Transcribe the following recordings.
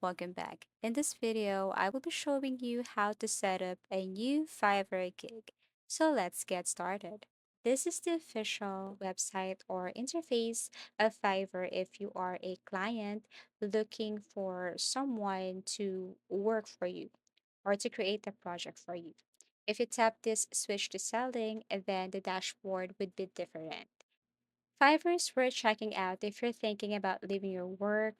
welcome back. In this video, I will be showing you how to set up a new Fiverr gig. So let's get started. This is the official website or interface of Fiverr if you are a client looking for someone to work for you or to create a project for you. If you tap this switch to selling, then the dashboard would be different. Fiverr is worth checking out if you're thinking about leaving your work,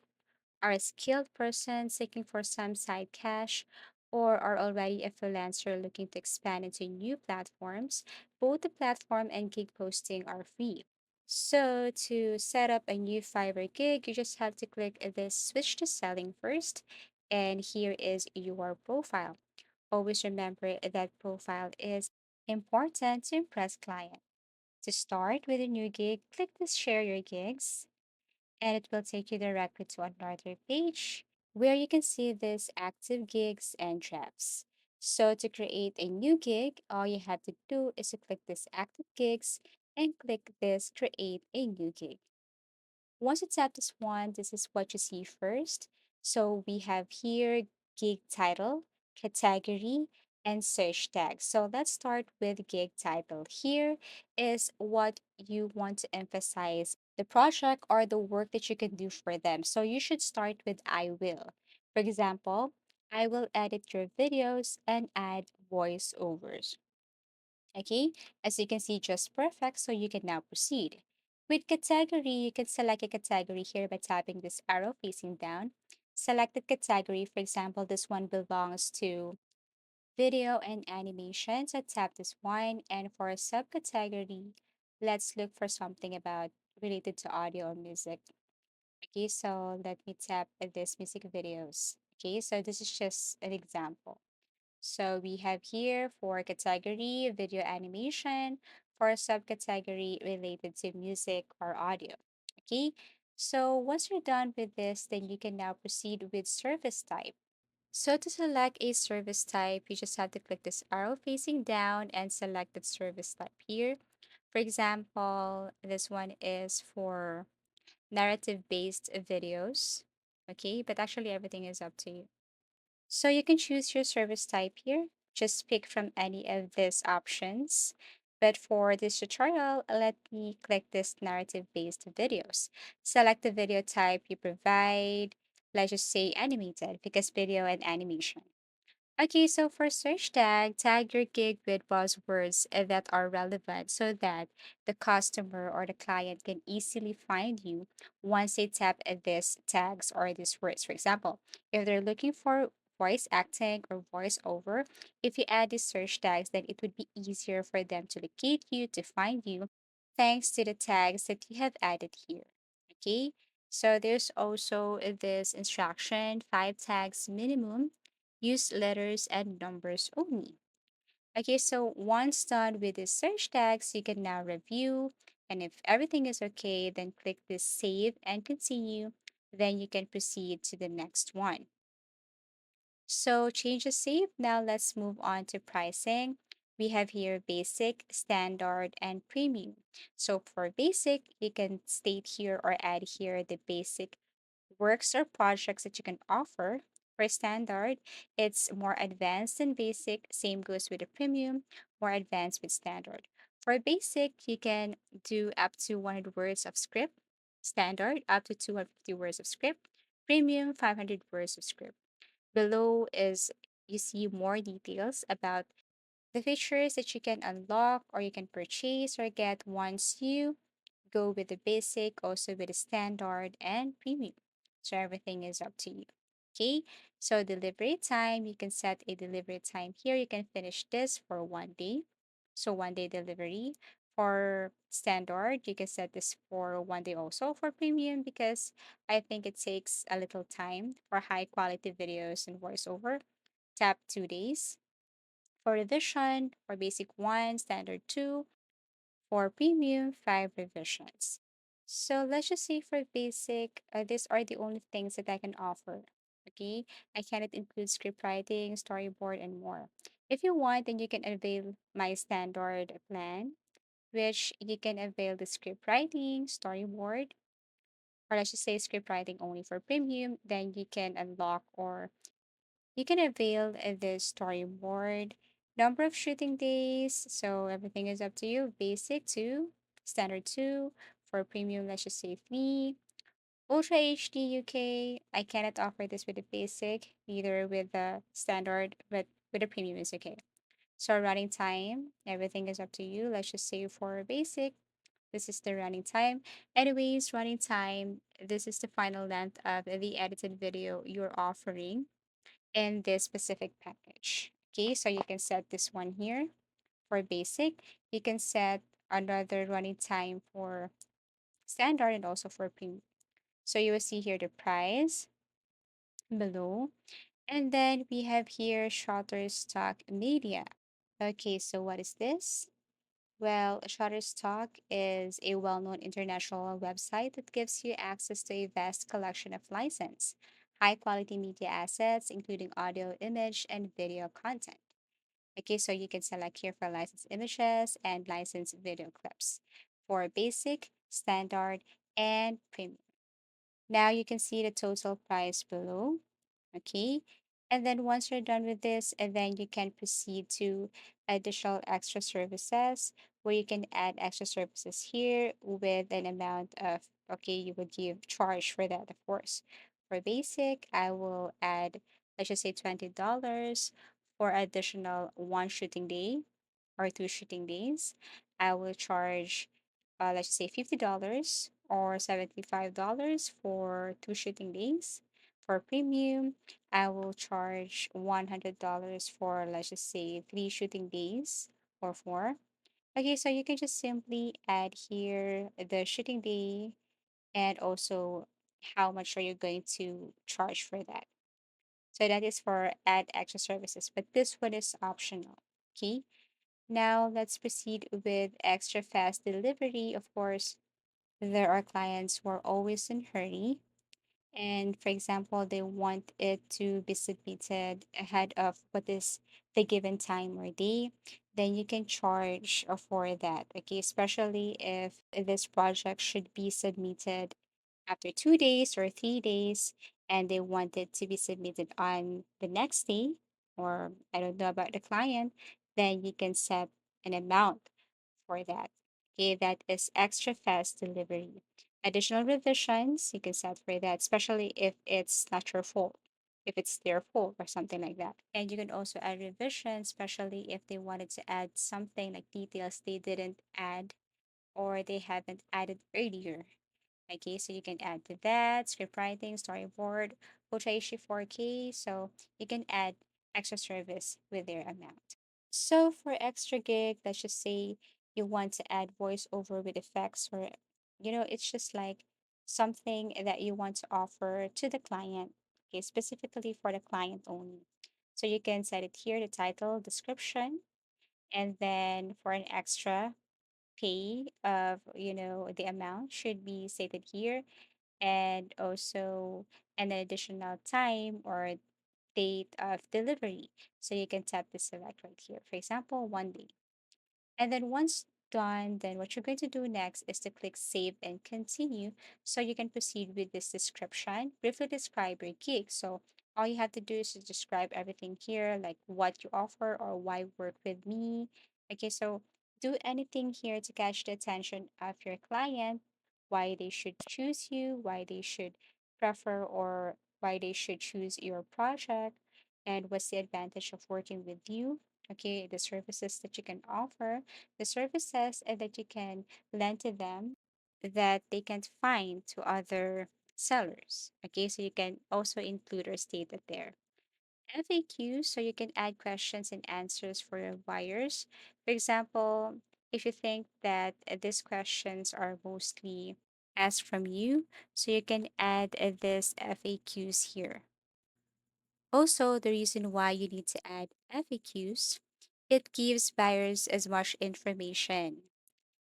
are a skilled person seeking for some side cash, or are already a freelancer looking to expand into new platforms. Both the platform and gig posting are free. So, to set up a new Fiverr gig, you just have to click this switch to selling first, and here is your profile. Always remember that profile is important to impress clients. To start with a new gig, click this share your gigs and it will take you directly to another page where you can see this active gigs and drafts. So to create a new gig, all you have to do is to click this active gigs and click this create a new gig. Once you tap this one, this is what you see first. So we have here gig title, category, and search tag. So let's start with gig title. Here is what you want to emphasize the project or the work that you can do for them. So you should start with I will. For example, I will edit your videos and add voiceovers. Okay, as you can see, just perfect. So you can now proceed. With category, you can select a category here by tapping this arrow facing down. Select the category. For example, this one belongs to video and animation. So tap this one. And for a subcategory, let's look for something about related to audio or music. Okay, so let me tap this music videos. Okay, so this is just an example. So we have here for category video animation, for subcategory related to music or audio. Okay, so once you're done with this, then you can now proceed with service type. So to select a service type, you just have to click this arrow facing down and select the service type here. For example, this one is for narrative based videos. Okay, but actually everything is up to you. So you can choose your service type here. Just pick from any of these options. But for this tutorial, let me click this narrative-based videos. Select the video type you provide. Let's just say animated because video and animation. Okay, so for search tag, tag your gig with buzzwords that are relevant so that the customer or the client can easily find you once they tap at these tags or these words. For example, if they're looking for voice acting or voice over, if you add these search tags, then it would be easier for them to locate you, to find you, thanks to the tags that you have added here. Okay, so there's also this instruction 5 tags minimum. Use letters and numbers only. Okay, so once done with the search tags, you can now review. And if everything is okay, then click this save and continue. Then you can proceed to the next one. So changes saved. Now let's move on to pricing. We have here basic, standard, and premium. So for basic, you can state here or add here the basic works or projects that you can offer. For standard, it's more advanced than basic. Same goes with the premium, more advanced with standard. For basic, you can do up to 100 words of script. Standard, up to 250 words of script. Premium, 500 words of script. Below is you see more details about the features that you can unlock or you can purchase or get once you go with the basic, also with the standard and premium. So everything is up to you. Okay, so delivery time, you can set a delivery time here. You can finish this for 1 day. So 1 day delivery. For standard, you can set this for 1 day also for premium because I think it takes a little time for high quality videos and voiceover. Tap 2 days. For revision, for basic one, standard two, for premium, 5 revisions. So let's just say for basic, these are the only things that I can offer. Okay, I cannot include script writing, storyboard, and more. If you want, then you can avail my standard plan, which you can avail the script writing, storyboard, or let's just say script writing only for premium, then you can unlock or you can avail the storyboard, number of shooting days. So everything is up to you. Basic two, standard two, for premium, let's just say three. Ultra HD UK, I cannot offer this with the basic, neither with the standard, but with the premium is okay. So running time, everything is up to you. Let's just say for basic, this is the running time. Anyways, running time, this is the final length of the edited video you're offering in this specific package. Okay, so you can set this one here for basic. You can set another running time for standard and also for premium. So you will see here the price below. And then we have here Shutterstock Media. Okay, so what is this? Well, Shutterstock is a well-known international website that gives you access to a vast collection of licensed, high-quality media assets, including audio, image, and video content. Okay, so you can select here for licensed images and licensed video clips for basic, standard, and premium. Now you can see the total price below. Okay. And then once you're done with this, and then you can proceed to additional extra services where you can add extra services here with an amount of, okay, you would give charge for that, of course. For basic, I will add, let's just say $20 for additional one shooting day or two shooting days. I will charge, let's just say $50 or $75 for two shooting days. For premium, I will charge $100 for, let's just say, three shooting days or four. Okay, so you can just simply add here the shooting day and also how much are you going to charge for that. So that is for add extra services, but this one is optional. Okay, now let's proceed with extra fast delivery. Of course, there are clients who are always in hurry, and for example they want it to be submitted ahead of what is the given time or day, then you can charge for that. Okay, especially if this project should be submitted after 2 days or 3 days and they want it to be submitted on the next day, or I don't know about the client, then you can set an amount for that. Okay, that is extra fast delivery. Additional revisions you can set for that, especially if it's not your fault, if it's their fault or something like that. And you can also add revisions, especially if they wanted to add something like details they didn't add or they haven't added earlier. Okay, so you can add to that, script writing, storyboard, Ultra HD 4K, so you can add extra service with their amount. So for extra gig, let's just say you want to add voiceover with effects, or it's just like something that you want to offer to the client, okay, specifically for the client only. So you can set it here, the title, description, and then for an extra pay of, the amount should be stated here, and also an additional time or date of delivery. So you can tap the select right here. For example, 1 day. And then once done, then what you're going to do next is to click save and continue so you can proceed with this description. Briefly describe your gig. So all you have to do is to describe everything here, like what you offer or why work with me. Okay, so do anything here to catch the attention of your client, why they should choose you, why they should prefer or why they should choose your project, and what's the advantage of working with you. Okay, the services that you can offer, the services that you can lend to them that they can't find to other sellers. Okay, so you can also include or state it there. FAQs, so you can add questions and answers for your buyers. For example, if you think that these questions are mostly asked from you, so you can add this FAQs here. Also, the reason why you need to add FAQs, it gives buyers as much information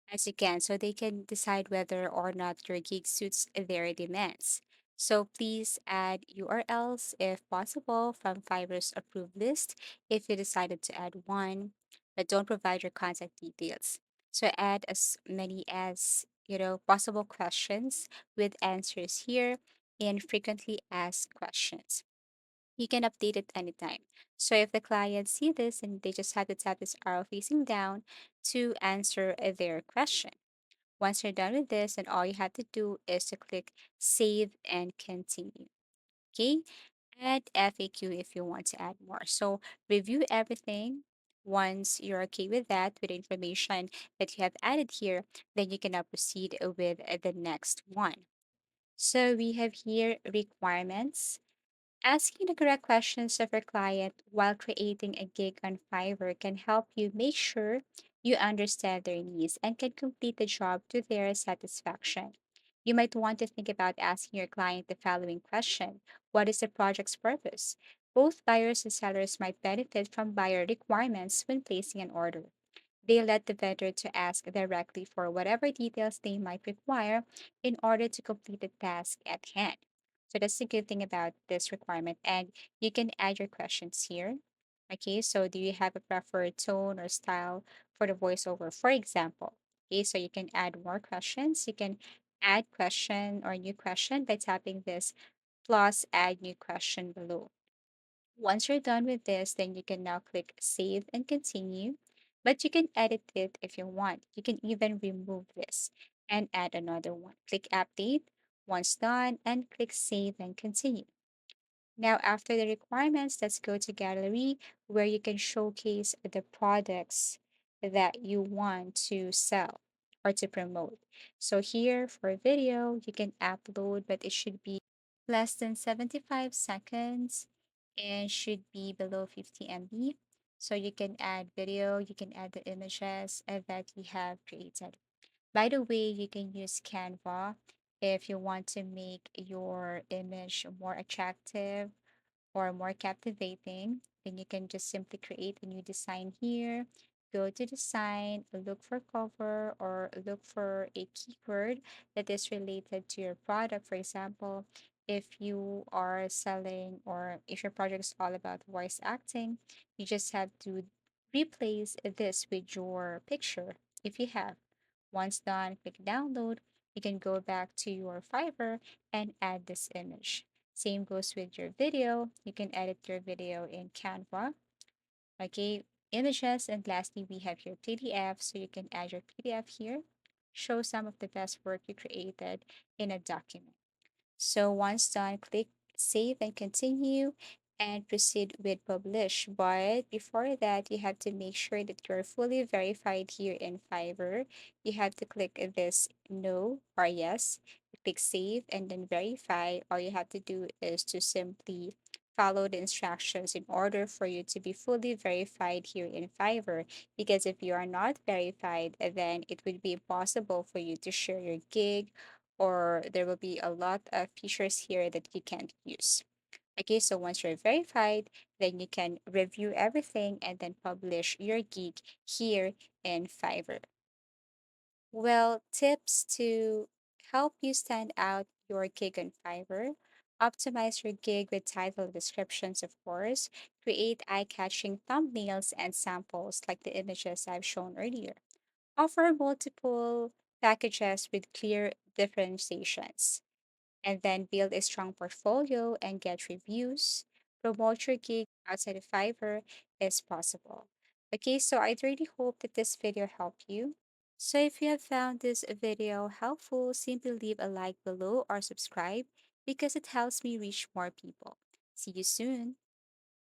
as you can so they can decide whether or not your gig suits their demands. So please add URLs if possible from Fiverr's approved list if you decided to add one, but don't provide your contact details. So add as many as possible questions with answers here in frequently asked questions. You can update it anytime. So if the client see this and they just have to tap this arrow facing down to answer their question. Once you're done with this, and all you have to do is to click save and continue. Okay, add FAQ if you want to add more. So review everything. Once you're okay with that, with the information that you have added here, then you can now proceed with the next one. So we have here requirements. Asking the correct questions of your client while creating a gig on Fiverr can help you make sure you understand their needs and can complete the job to their satisfaction. You might want to think about asking your client the following question: what is the project's purpose? Both buyers and sellers might benefit from buyer requirements when placing an order. They let the vendor to ask directly for whatever details they might require in order to complete the task at hand. So that's the good thing about this requirement. And you can add your questions here. Okay, so do you have a preferred tone or style for the voiceover, for example? Okay, so you can add more questions. You can add question or new question by tapping this plus add new question below. Once you're done with this, then you can now click save and continue. But you can edit it if you want. You can even remove this and add another one. Click update once done and click save and continue. Now, after the requirements, let's go to gallery where you can showcase the products that you want to sell or to promote. So here for video, you can upload, but it should be less than 75 seconds and should be below 50 MB. So you can add video, you can add the images that you have created. By the way, you can use Canva if you want to make your image more attractive or more captivating, then you can just simply create a new design here. Go to design, look for cover, or look for a keyword that is related to your product. For example, if you are selling or if your project is all about voice acting, you just have to replace this with your picture if you have. Once done, click download. You can go back to your Fiverr and add this image. Same goes with your video. You can edit your video in Canva. Okay, images. And lastly, we have your PDF. So you can add your PDF here. Show some of the best work you created in a document. So once done, click save and continue and proceed with publish. But before that, you have to make sure that you're fully verified here in Fiverr. You have to click this no or yes, click save and then verify. All you have to do is to simply follow the instructions in order for you to be fully verified here in Fiverr. Because if you are not verified, then it would be impossible for you to share your gig or there will be a lot of features here that you can't use. Okay, so once you're verified, then you can review everything and then publish your gig here in Fiverr. Well, tips to help you stand out your gig on Fiverr. Optimize your gig with title descriptions, of course. Create eye catching thumbnails and samples like the images I've shown earlier. Offer multiple packages with clear differentiations, and then build a strong portfolio and get reviews. Promote your gig outside of Fiverr is possible. Okay, so I really hope that this video helped you. So if you have found this video helpful, simply leave a like below or subscribe because it helps me reach more people. See you soon.